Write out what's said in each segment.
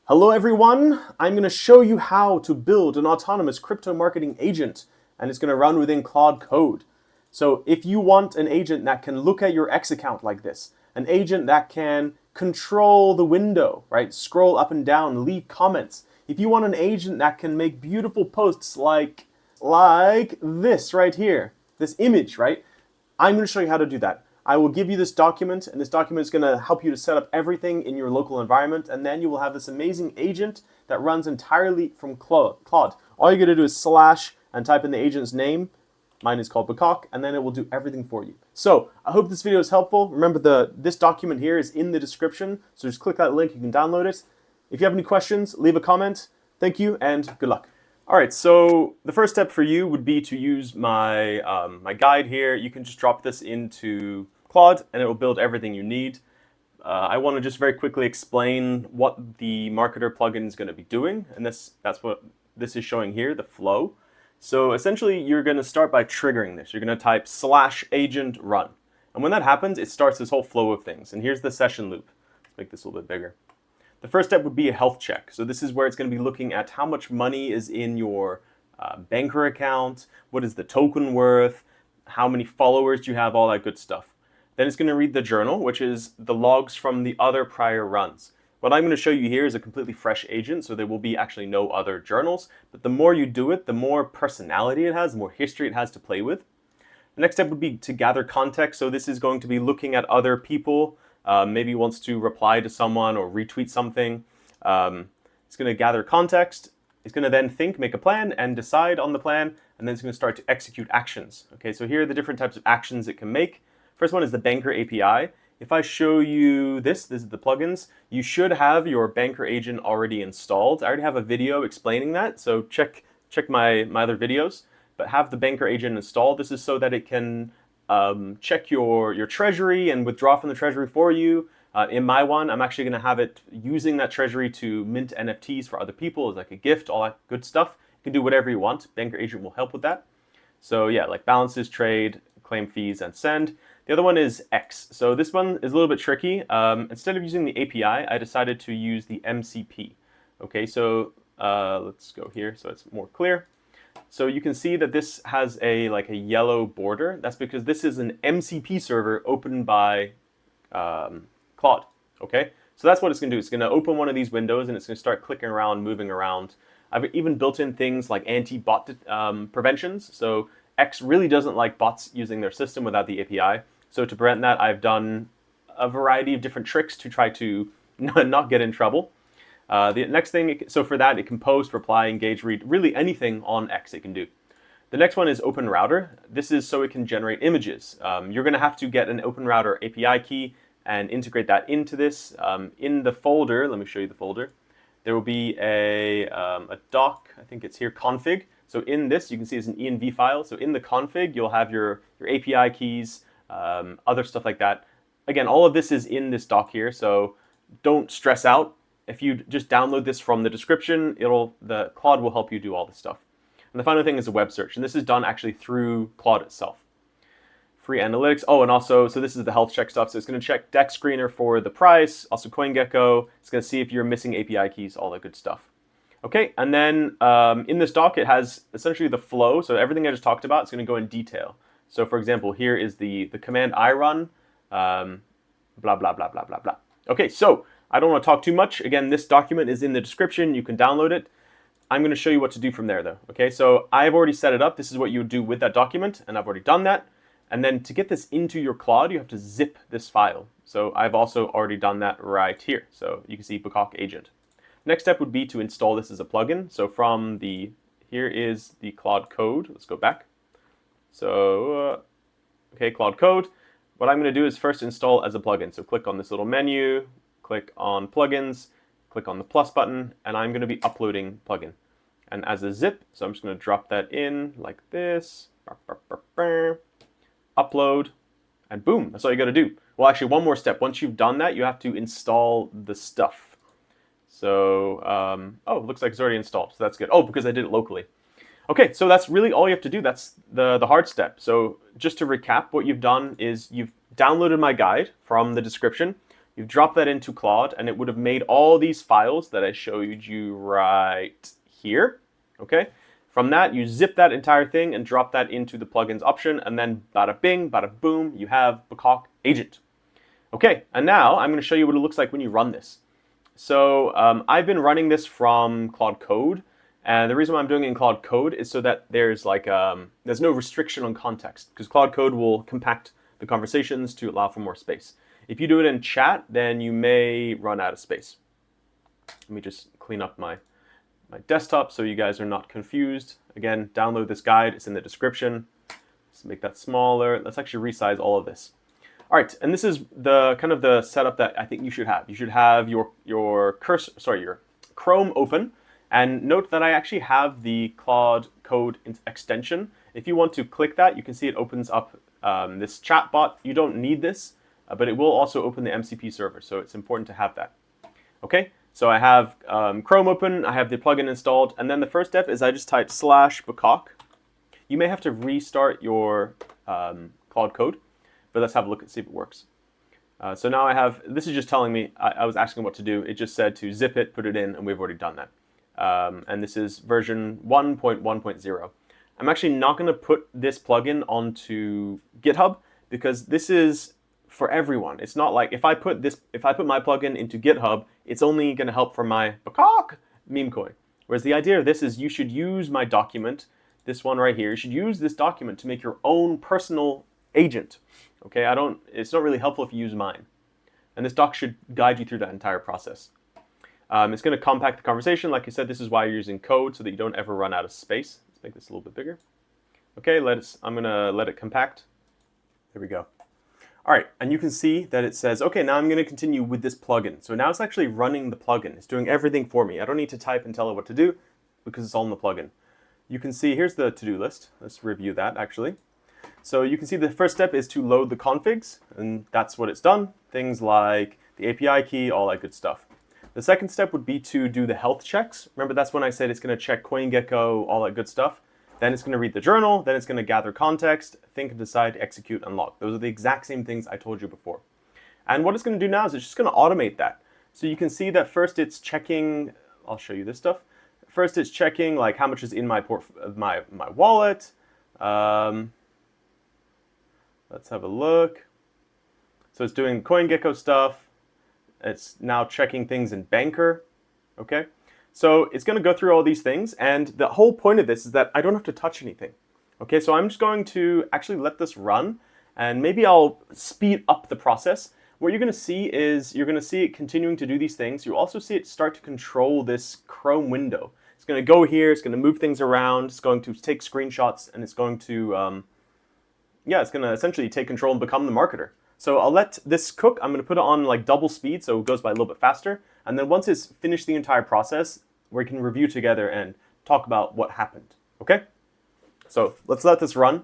Hello everyone, I'm going to show you how to build an autonomous crypto marketing agent, and it's going to run within Claude Code. So if you want an agent that can look at your X account like this, an agent that can control the window, right? Scroll up and down, leave comments. If you want an agent that can make beautiful posts like this right here, this image, right? I'm going to show you how to do that. I will give you this document, and this document is going to help you to set up everything in your local environment, and then you will have this amazing agent that runs entirely from Claude. All you're going to do is slash and type in the agent's name. Mine is called BKAWK, and then it will do everything for you. So I hope this video is helpful. Remember, this document here is in the description, so just click that link, you can download it. If you have any questions, leave a comment. Thank you, and good luck. All right, so the first step for you would be to use my, my guide here. You can just drop this into Claude, and it will build everything you need. I want to just very quickly explain what the marketer plugin is going to be doing, and that's what this is showing here, the flow. So essentially, you're going to start by triggering this. You're going to type /agent run, and when that happens, it starts this whole flow of things. And here's the session loop. Let's make this a little bit bigger. The first step would be a health check. So this is where it's going to be looking at how much money is in your Bankr account, what is the token worth, how many followers do you have, all that good stuff. Then it's going to read the journal, which is the logs from the other prior runs. What I'm going to show you here is a completely fresh agent, so there will be actually no other journals. But the more you do it, the more personality it has, the more history it has to play with. The next step would be to gather context. So this is going to be looking at other people. Maybe wants to reply to someone or retweet something. It's going to gather context. It's going to then think, make a plan, and decide on the plan. And then it's going to start to execute actions. Okay, so here are the different types of actions it can make. First one is the Bankr API. If I show you this is the plugins. You should have your Bankr agent already installed. I already have a video explaining that, so check my other videos. But have the Bankr agent installed. This is so that it can check your treasury and withdraw from the treasury for you. In my one, I'm actually going to have it using that treasury to mint NFTs for other people as like a gift, all that good stuff. You can do whatever you want. Bankr agent will help with that. So yeah, like balances, trade, claim fees, and send. The other one is X. So this one is a little bit tricky. Instead of using the API, I decided to use the MCP. Okay, so let's go here so it's more clear. So you can see that this has a yellow border. That's because this is an MCP server opened by Claude. Okay, so that's what it's going to do. It's going to open one of these windows and it's going to start clicking around, moving around. I've even built in things like anti-bot preventions. So X really doesn't like bots using their system without the API. So to prevent that, I've done a variety of different tricks to try to not get in trouble. The next thing, so for that, it can post, reply, engage, read, really anything on X it can do. The next one is OpenRouter. This is so it can generate images. You're going to have to get an OpenRouter API key and integrate that into this. In the folder, let me show you the folder. There will be a doc, I think it's here, config. So in this, you can see it's an env file. So in the config, you'll have your API keys, other stuff like that. Again, all of this is in this doc here, so don't stress out. If you just download this from the description, the Claude will help you do all this stuff. And the final thing is a web search, and this is done actually through Claude itself. Free analytics. Oh, and also, so this is the health check stuff. So it's going to check Dex Screener for the price, also CoinGecko. It's going to see if you're missing API keys, all that good stuff. Okay, and then in this doc, it has essentially the flow. So everything I just talked about, it's going to go in detail. So for example, here is the command I run, blah, blah, blah, blah, blah, blah. Okay, so I don't want to talk too much. Again, this document is in the description. You can download it. I'm going to show you what to do from there, though. Okay, so I've already set it up. This is what you would do with that document, and I've already done that. And then to get this into your Claude, you have to zip this file. So I've also already done that right here. So you can see BKAWK agent. Next step would be to install this as a plugin. So from here is the Claude Code. Let's go back. So, okay, Claude Code. What I'm going to do is first install as a plugin. So click on this little menu, click on plugins, click on the plus button, and I'm going to be uploading plugin. And as a zip, so I'm just going to drop that in like this, upload, and boom, that's all you got to do. Well, actually, one more step. Once you've done that, you have to install the stuff. So, oh, it looks like it's already installed, so that's good. Oh, because I did it locally. Okay, so that's really all you have to do. That's the hard step. So just to recap, what you've done is you've downloaded my guide from the description. You've dropped that into Claude, and it would have made all these files that I showed you right here. Okay. From that, you zip that entire thing and drop that into the plugins option, and then bada bing, bada boom, you have BKAWK agent. Okay, and now I'm going to show you what it looks like when you run this. So I've been running this from Claude Code, and the reason why I'm doing it in Claude Code is so that there's there's no restriction on context, because Claude Code will compact the conversations to allow for more space. If you do it in chat, then you may run out of space. Let me just clean up my desktop so you guys are not confused. Again, download this guide. It's in the description. Let's make that smaller. Let's actually resize all of this. All right, and this is the kind of the setup that I think you should have. You should have your Chrome open, and note that I actually have the Claude Code extension. If you want to click that, you can see it opens up this chat bot. You don't need this, but it will also open the MCP server, so it's important to have that. Okay, so I have Chrome open, I have the plugin installed, and then the first step is I just type /BKAWK. You may have to restart your Claude Code, but let's have a look and see if it works. So now I have, this is just telling me, I was asking what to do. It just said to zip it, put it in, and we've already done that. And this is version 1.1.0. I'm actually not going to put this plugin onto GitHub because this is for everyone. It's not like if I put my plugin into GitHub, it's only going to help for my BKAWK Memecoin. Whereas the idea of this is you should use my document, this one right here. You should use this document to make your own personal agent. Okay, it's not really helpful if you use mine. And this doc should guide you through that entire process. It's going to compact the conversation. Like I said, this is why you're using code so that you don't ever run out of space. Let's make this a little bit bigger. Okay, I'm going to let it compact. There we go. All right, and you can see that it says, okay, now I'm going to continue with this plugin. So now it's actually running the plugin. It's doing everything for me. I don't need to type and tell it what to do because it's all in the plugin. You can see, here's the to-do list. Let's review that, actually. So you can see the first step is to load the configs, and that's what it's done. Things like the API key, all that good stuff. The second step would be to do the health checks. Remember, that's when I said it's going to check CoinGecko, all that good stuff. Then it's going to read the journal. Then it's going to gather context, think, decide, execute, and log. Those are the exact same things I told you before. And what it's going to do now is it's just going to automate that. So you can see that first it's checking, I'll show you this stuff. First it's checking like how much is in my wallet. Let's have a look. So it's doing CoinGecko stuff. It's now checking things in Bankr. Okay. So it's going to go through all these things, and the whole point of this is that I don't have to touch anything. Okay, so I'm just going to actually let this run, and maybe I'll speed up the process. What you're going to see is you're going to see it continuing to do these things. You also see it start to control this Chrome window. It's going to go here, it's going to move things around, it's going to take screenshots, and it's going to, it's going to essentially take control and become the marketer. So I'll let this cook. I'm going to put it on like double speed so it goes by a little bit faster. And then once it's finished the entire process, we can review together and talk about what happened. Okay? So let's let this run.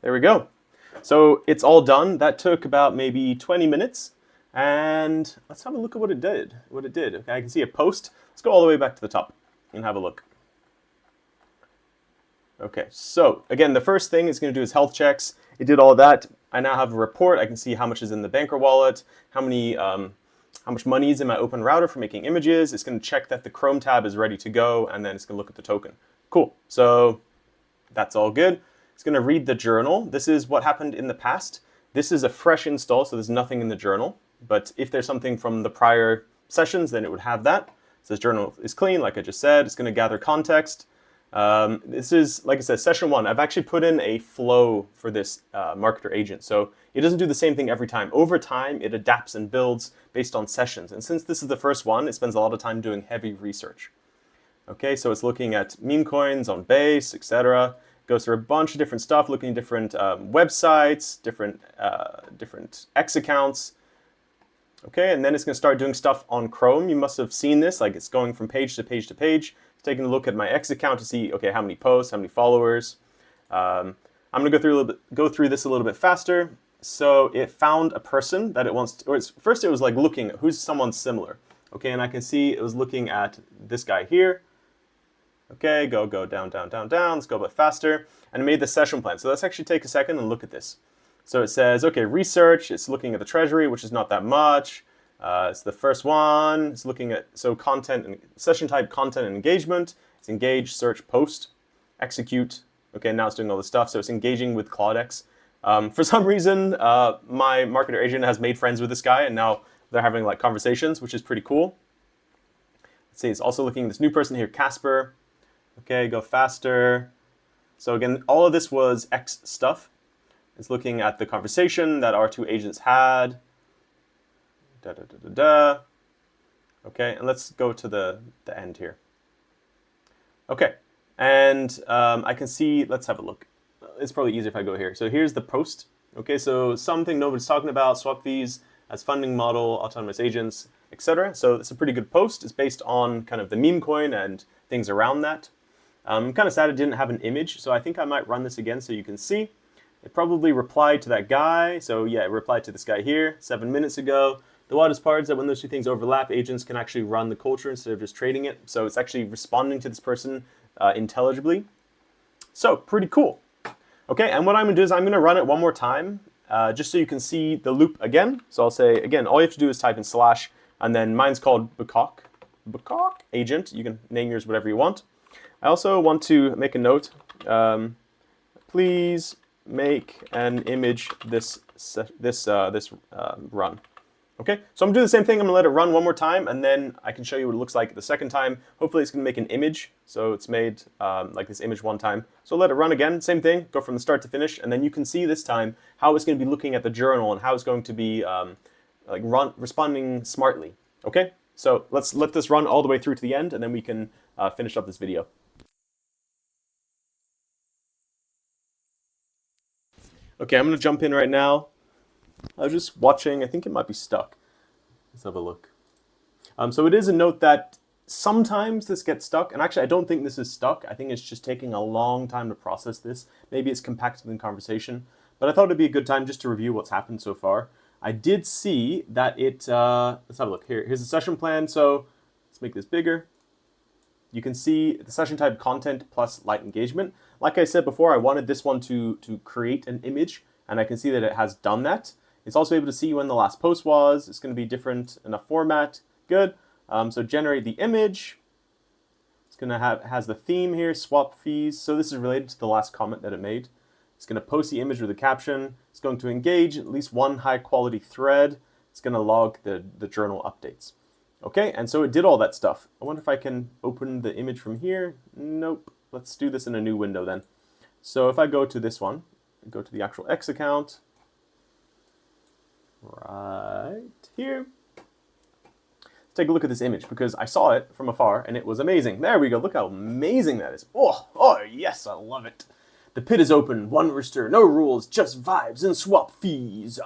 There we go. So it's all done. That took about maybe 20 minutes. And let's have a look at what it did. Okay, I can see a post. Let's go all the way back to the top and have a look. Okay, so again, the first thing it's going to do is health checks. It did all that. I now have a report. I can see how much is in the Bankr wallet, how much money is in my OpenRouter for making images. It's going to check that the Chrome tab is ready to go, and then it's going to look at the token. Cool. So that's all good. It's going to read the journal. This is what happened in the past. This is a fresh install, so there's nothing in the journal. But if there's something from the prior sessions, then it would have that. So this journal is clean, like I just said. It's going to gather context. This is, like I said, session 1. I've actually put in a flow for this marketer agent. So it doesn't do the same thing every time. Over time, it adapts and builds based on sessions. And since this is the first one, it spends a lot of time doing heavy research. Okay, so it's looking at meme coins on Base, etc. Goes through a bunch of different stuff, looking at different websites, different X accounts. Okay, and then it's going to start doing stuff on Chrome. You must have seen this, like it's going from page to page to page. It's taking a look at my X account to see, okay, how many posts, how many followers. I'm going to go through this a little bit faster. So it found a person that it wants to, or first it was like looking at who's someone similar. Okay, and I can see it was looking at this guy here. Okay, go down, down, down, down. Let's go a bit faster. And it made the session plan. So let's actually take a second and look at this. So it says, okay, research. It's looking at the Treasury, which is not that much. It's the first one. It's looking at, so content and session type, content and engagement. It's engage, search, post, execute. Okay, now it's doing all this stuff. So it's engaging with CloudX. For some reason, my marketer agent has made friends with this guy, and now they're having like conversations, which is pretty cool. Let's see, it's also looking at this new person here, Casper. Okay, go faster. So again, all of this was X stuff. It's looking at the conversation that our two agents had. Okay, and let's go to the end here. Okay, and I can see, let's have a look. It's probably easier if I go here. So here's the post. Okay, so something nobody's talking about, swap fees as funding model, autonomous agents, etc. So it's a pretty good post. It's based on kind of the Memecoin and things around that. I'm kind of sad it didn't have an image, so I think I might run this again so you can see. It probably replied to that guy. So yeah, it replied to this guy here 7 minutes ago. The wildest part is that when those two things overlap, agents can actually run the culture instead of just trading it. So it's actually responding to this person intelligibly. So pretty cool. Okay, and what I'm going to do is I'm going to run it one more time just so you can see the loop again. So I'll say, again, all you have to do is type in / and then mine's called BKAWK agent. You can name yours whatever you want. I also want to make a note. Please make an image this run. Okay, so I'm doing the same thing. I'm gonna let it run one more time, and then I can show you what it looks like the second time. Hopefully it's gonna make an image. So it's made like this image one time. So let it run again, same thing, go from the start to finish, and then you can see this time how it's gonna be looking at the journal and how it's going to be responding smartly. Okay, so let's let this run all the way through to the end, and then we can finish up this video. Okay, I'm gonna jump in right now. I was just watching, I think it might be stuck. Let's have a look. So it is a note that sometimes this gets stuck, and actually I don't think this is stuck. I think it's just taking a long time to process this. Maybe it's compacted in conversation, but I thought it'd be a good time just to review what's happened so far. I did see that it, let's have a look here. Here's the session plan, so let's make this bigger. You can see the session type content plus light engagement. Like I said before, I wanted this one to create an image, and I can see that it has done that. It's also able to see when the last post was. It's going to be different in a format. Good. So generate the image. It's going to has the theme here, swap fees. So this is related to the last comment that it made. It's going to post the image with a caption. It's going to engage at least one high quality thread. It's going to log the journal updates. Okay, and so it did all that stuff. I wonder if I can open the image from here. Nope. Let's do this in a new window then. So if I go to this one, go to the actual X account, right here. Let's take a look at this image because I saw it from afar and it was amazing. There we go. Look how amazing that is. Oh yes, I love it. The pit is open. One rooster, no rules, just vibes and swap fees.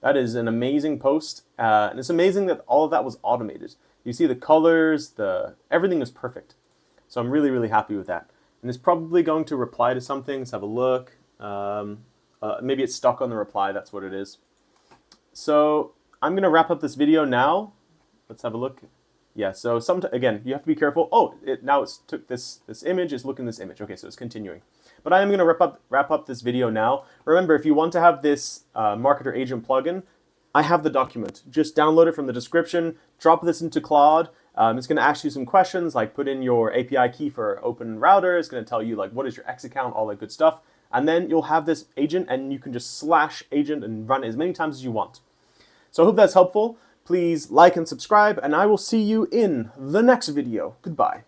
That is an amazing post, and it's amazing that all of that was automated. You see the colors, everything is perfect. So I'm really, really happy with that. And it's probably going to reply to something. Let's have a look. Maybe it's stuck on the reply. That's what it is. So I'm going to wrap up this video now. Let's have a look. Yeah, so again, you have to be careful. Oh, now it's took this image. It's looking at this image. Okay, so it's continuing. But I am going to wrap up this video now. Remember, if you want to have this marketer agent plugin, I have the document. Just download it from the description, drop this into Claude. It's going to ask you some questions like put in your API key for OpenRouter. It's going to tell you like what is your X account, all that good stuff. And then you'll have this agent and you can just / agent and run it as many times as you want. So I hope that's helpful. Please like and subscribe, and I will see you in the next video. Goodbye.